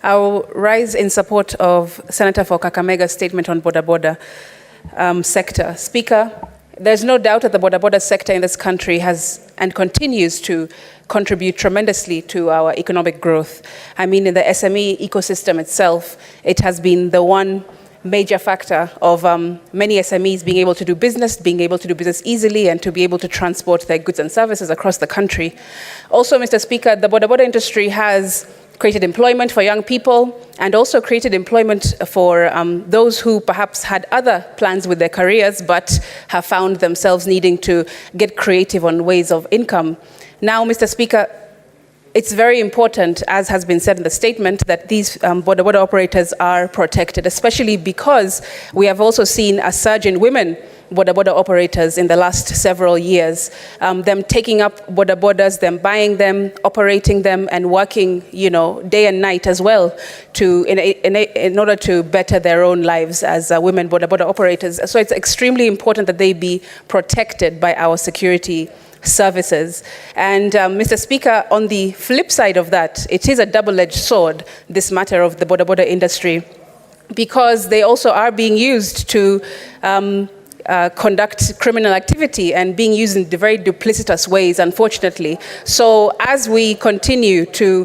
I'll rise in support of Senator for Kakamega's statement on Boda sector. Speaker, there's no doubt that the Boda sector in this country has and continues to contribute tremendously to our economic growth. I mean, in the SME ecosystem itself, it has been the one major factor of many SMEs being able to do business easily, and to be able to transport their goods and services across the country. Also, Mr. Speaker, the Boda industry has created employment for young people and also created employment for those who perhaps had other plans with their careers but have found themselves needing to get creative on ways of income. Now, Mr. Speaker, it's very important, as has been said in the statement, that these Boda operators are protected, especially because we have also seen a surge in women Boda operators in the last several years. Them taking up Bodas, them buying them, operating them, and working, day and night as well in order to better their own lives as women Boda operators. So it's extremely important that they be protected by our security services. And Mr. Speaker, on the flip side of that, it is a double-edged sword, this matter of the Boda industry, because they also are being used to conduct criminal activity and being used in very duplicitous ways, unfortunately. So as we continue to,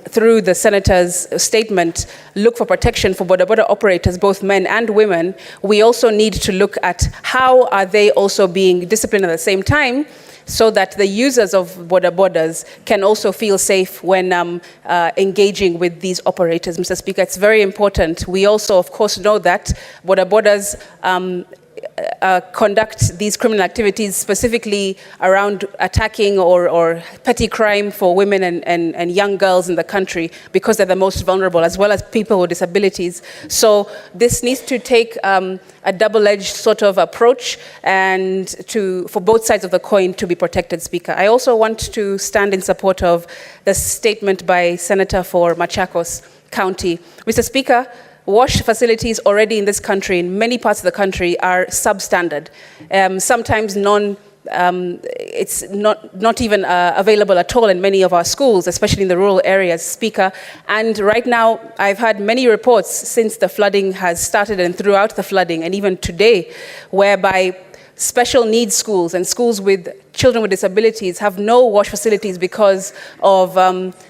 through the Senator's statement, look for protection for Boda operators, both men and women, we also need to look at how are they also being disciplined at the same time, so that the users of Bodas can also feel safe when engaging with these operators. Mr. Speaker, it's very important. We also, of course, know that Bodas conduct these criminal activities specifically around attacking or petty crime for women and young girls in the country, because they're the most vulnerable, as well as people with disabilities. So this needs to take a double-edged sort of approach, and for both sides of the coin to be protected, Speaker. I also want to stand in support of the statement by Senator for Machakos County. Mr. Speaker, wash facilities already in this country, in many parts of the country, are substandard. Sometimes it's not even available at all in many of our schools, especially in the rural areas, Speaker. And right now, I've had many reports since the flooding has started and throughout the flooding, and even today, whereby special needs schools and schools with children with disabilities have no wash facilities because of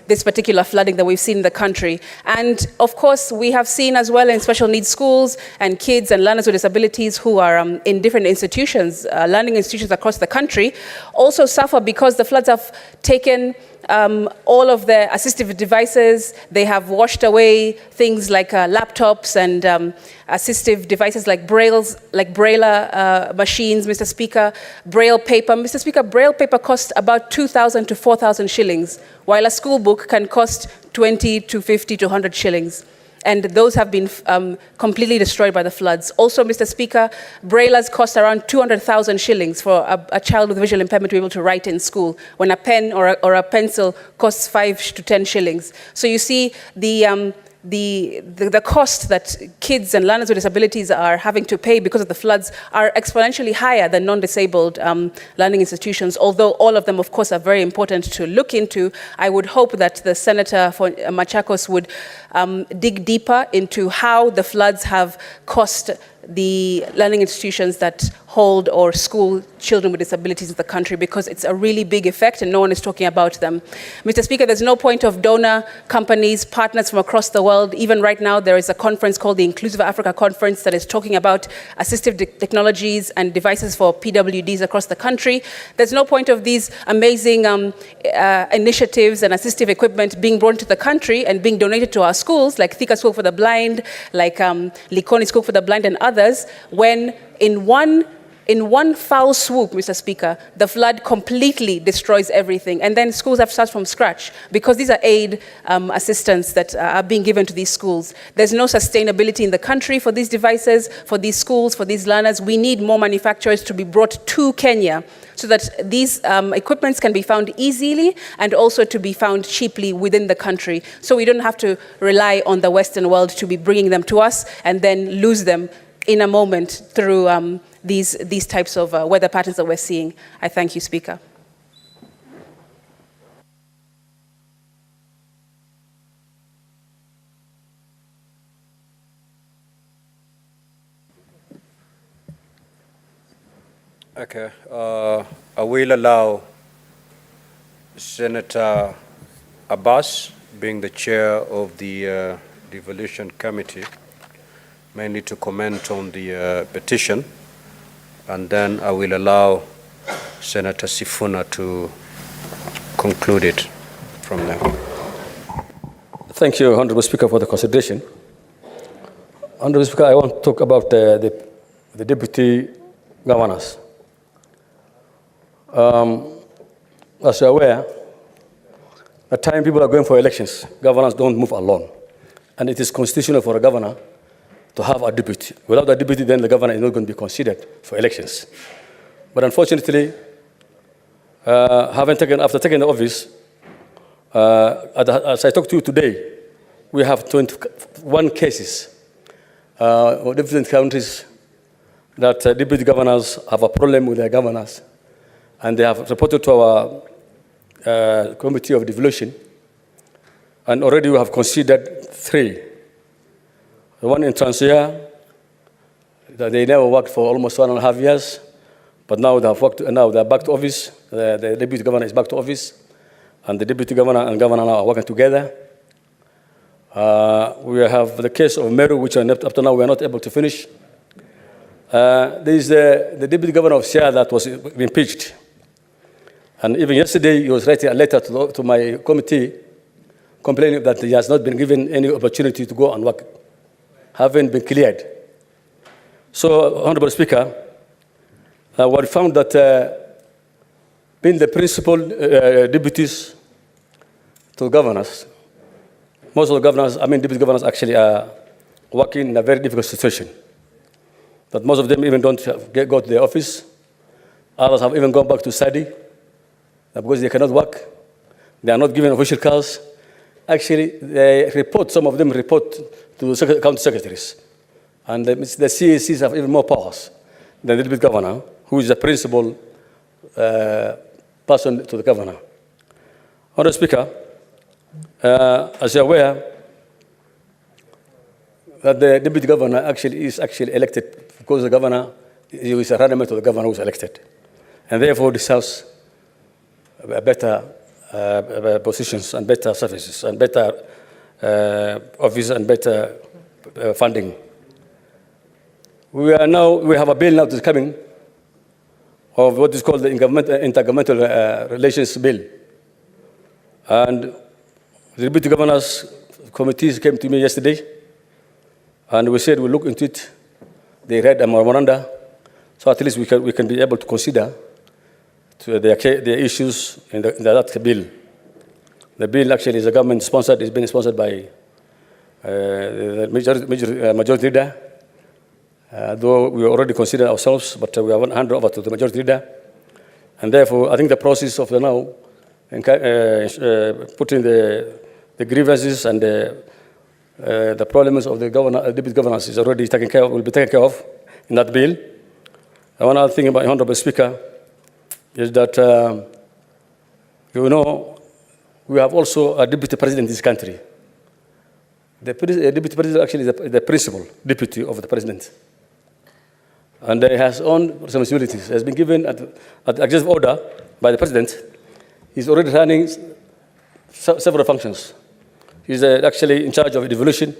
this particular flooding that we've seen in the country. And of course, we have seen as well in special needs schools and kids and learners with disabilities who are in different institutions, learning institutions across the country, also suffer because the floods have taken all of their assistive devices. They have washed away things like laptops and assistive devices like Braille machines, Mr. Speaker, Braille paper. Mr. Speaker, Braille paper costs about 2,000 to 4,000 shillings, while a school book can cost 20 to 50 to 100 shillings. And those have been completely destroyed by the floods. Also, Mr. Speaker, Braillers cost around 200,000 shillings for a child with visual impairment to be able to write in school, when a pen or a pencil costs 5 to 10 shillings. So you see the cost that kids and learners with disabilities are having to pay because of the floods are exponentially higher than non-disabled learning institutions, although all of them, of course, are very important to look into. I would hope that the Senator for Machakos would dig deeper into how the floods have cost the learning institutions that hold or school children with disabilities in the country, because it's a really big effect and no one is talking about them. Mr. Speaker, there's no point of donor companies, partners from across the world. Even right now, there is a conference called the Inclusive Africa Conference that is talking about assistive technologies and devices for PWDs across the country. There's no point of these amazing initiatives and assistive equipment being brought to the country and being donated to our schools, like Thika School for the Blind, like Likoni School for the Blind and others, when in one foul swoop, Mr. Speaker, the flood completely destroys everything. And then schools have to start from scratch, because these are aid assistance that are being given to these schools. There's no sustainability in the country for these devices, for these schools, for these learners. We need more manufacturers to be brought to Kenya so that these equipments can be found easily and also to be found cheaply within the country. So we don't have to rely on the Western world to be bringing them to us and then lose them in a moment through these types of weather patterns that we're seeing. I thank you, Speaker. Okay. I will allow Senator Abbas, being the chair of the Devolution Committee, mainly to comment on the petition, and then I will allow Senator Sifuna to conclude it from there. Thank you, Honorable Speaker, for the consideration. Honorable Speaker, I want to talk about the deputy governors. As you're aware, at time people are going for elections, governors don't move alone. And it is constitutional for a governor to have a deputy. Without a deputy, then the governor is not going to be considered for elections. But unfortunately, after taking the office, as I talked to you today, we have 21 cases of different countries that deputy governors have a problem with their governors. And they have reported to our Committee of Devolution. And already we have considered 3. The one in Transia, that they never worked for almost 1.5 years, but now they have worked. Now they are back to office. The deputy governor is back to office, and the deputy governor and governor now are working together. We have the case of Meru, which up to now we are not able to finish. There is the deputy governor of Sia that was impeached. And even yesterday, he was writing a letter to my committee complaining that he has not been given any opportunity to go and work, haven't been cleared. So, Honorable Speaker, we found that being the principal deputies to governors, most of the governors, deputy governors actually are working in a very difficult situation. That most of them even don't go to their office. Others have even gone back to study because they cannot work. They are not given official cars. Actually, some of them report to the county secretaries. And the CACs have even more powers than the deputy governor, who is the principal person to the governor. Honorable Speaker, as you're aware, that the deputy governor is elected because the governor is a runner to the governor who is elected. And therefore deserves better positions and better services and better office and better funding. We have a bill now that is coming of what is called the Intergovernmental Relations Bill. And the deputy governors committees came to me yesterday, and we said we'll look into it. They read a memoranda, so at least we can be able to consider the issues in that bill. The bill actually is a government-sponsored. It's been sponsored by the majority leader, though we already consider ourselves, but we haven't handed over to the majority leader. And therefore, I think the process of now putting the grievances and the problems of the deputy governors is already will be taken care of in that bill. And one other thing about Honorable Speaker is that, we have also a deputy president in this country. The deputy president actually is the principal deputy of the president. And he has own responsibilities. He has been given at executive order by the president. He's already running several functions. He's actually in charge of devolution.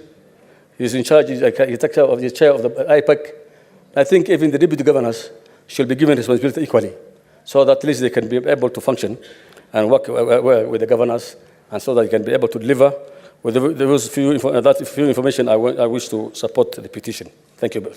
He's in charge, he's the chair of the IPAC. I think even the deputy governors should be given responsibility equally, so that at least they can be able to function and work with the governors, and so that they can be able to deliver. With that few information, I wish to support the petition. Thank you.